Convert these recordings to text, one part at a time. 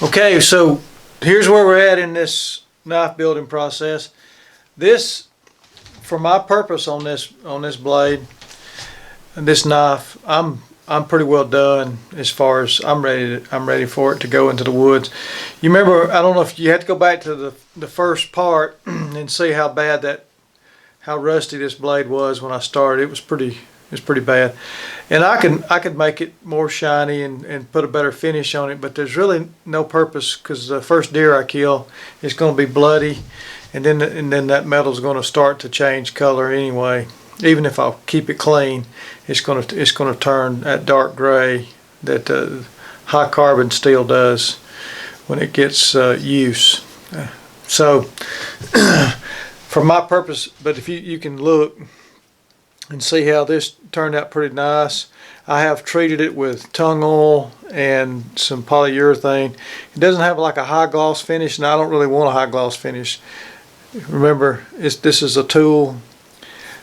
Okay, so here's where we're at in this knife building process. This, for my purpose on this blade, and this knife, I'm pretty well done as far as I'm ready for it to go into the woods. You remember, I don't know if you had to go back to the first part and see how bad how rusty this blade was when I started. It was pretty bad, and I could make it more shiny and put a better finish on it, but there's really no purpose, because the first deer I kill is going to be bloody, and then that metal's going to start to change color anyway. Even if I keep it clean, it's going to turn that dark gray that high carbon steel does when it gets use. So for my purpose, but if you can look and see how this turned out pretty nice. I have treated it with tung oil and some polyurethane. It doesn't have like a high gloss finish, and I don't really want a high gloss finish. Remember, this is a tool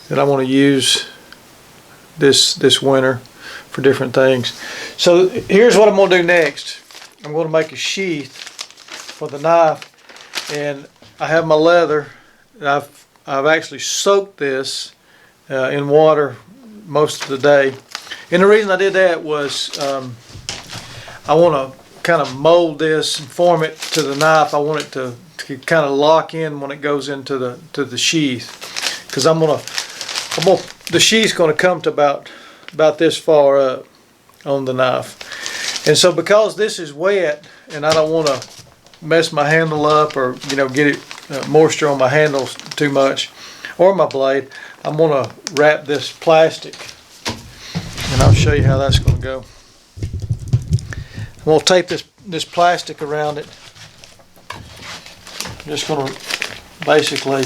that I want to use this winter for different things. So here's what I'm going to do next. I'm going to make a sheath for the knife, and I have my leather. I've actually soaked this in water most of the day, and the reason I did that was I want to kind of mold this and form it to the knife. I want it to kind of lock in when it goes into the sheath, because the sheath's going to come to about this far up on the knife. And so because this is wet and I don't want to mess my handle up or get it moisture on my handles too much or my blade, I'm going to wrap this plastic, and I'll show you how that's going to go. I'm going to tape this plastic around it. I'm just going to basically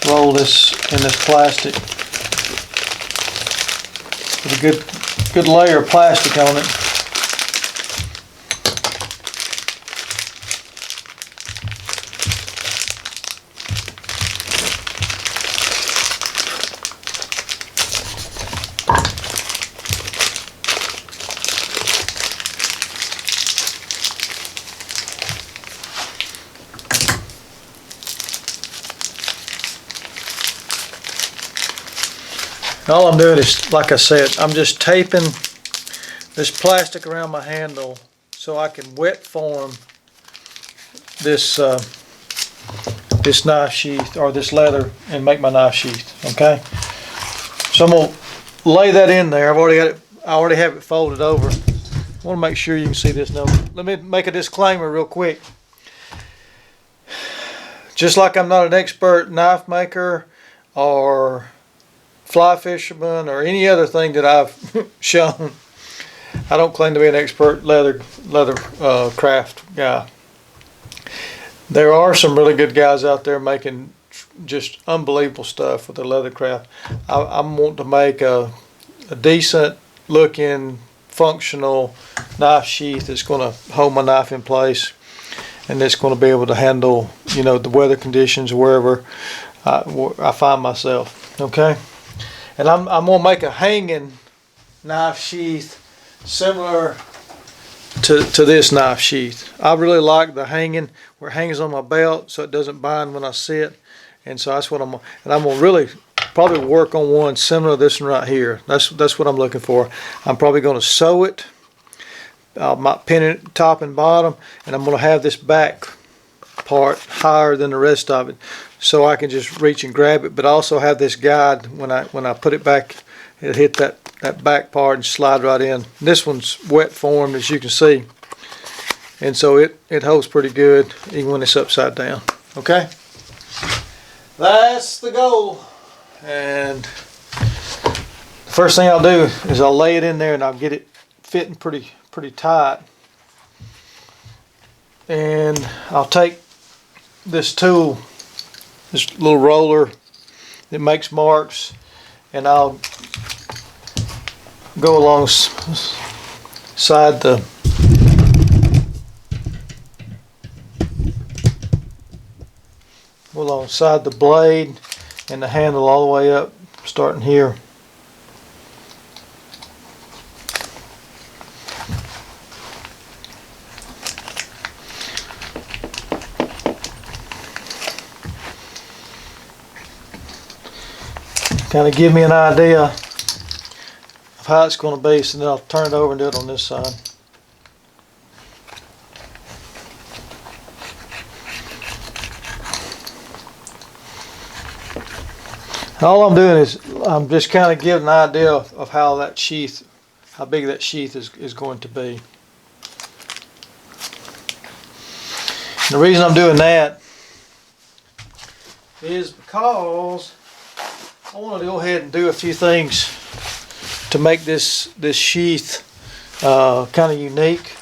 roll this in this plastic. Put a good layer of plastic on it. All I'm doing is, like I said, I'm just taping this plastic around my handle so I can wet form this this knife sheath, or this leather, and make my knife sheath. Okay, so I'm gonna lay that in there. I already have it folded over. I want to make sure you can see this now. Let me make a disclaimer real quick. Just like I'm not an expert knife maker or fly fisherman or any other thing that I've shown, I don't claim to be an expert leather craft guy. There are some really good guys out there making just unbelievable stuff with the leather craft. I want to make a decent looking functional knife sheath that's going to hold my knife in place, and that's going to be able to handle the weather conditions wherever I find myself. Okay. And I'm going to make a hanging knife sheath similar to this knife sheath. I really like the hanging where it hangs on my belt so it doesn't bind when I sit. And so that's what I'm going to really probably work on one similar to this one right here. That's what I'm looking for. I'm probably going to sew it. I might pin it top and bottom, and I'm going to have this back part higher than the rest of it, so I can just reach and grab it, but also have this guide when I put it back, it'll hit that back part and slide right in. This one's wet formed, as you can see, and so it holds pretty good even when it's upside down. Okay, that's the goal. And the first thing I'll do is I'll lay it in there, and I'll get it fitting pretty tight, and I'll take this tool, this little roller that makes marks, and I'll go alongside the blade and the handle all the way up, starting here. kind of give me an idea of how it's going to be. So then I'll turn it over and do it on this side. All I'm doing is I'm just kind of giving an idea of how that sheath, how big that sheath is going to be. And the reason I'm doing that is because I want to go ahead and do a few things to make this sheath kind of unique.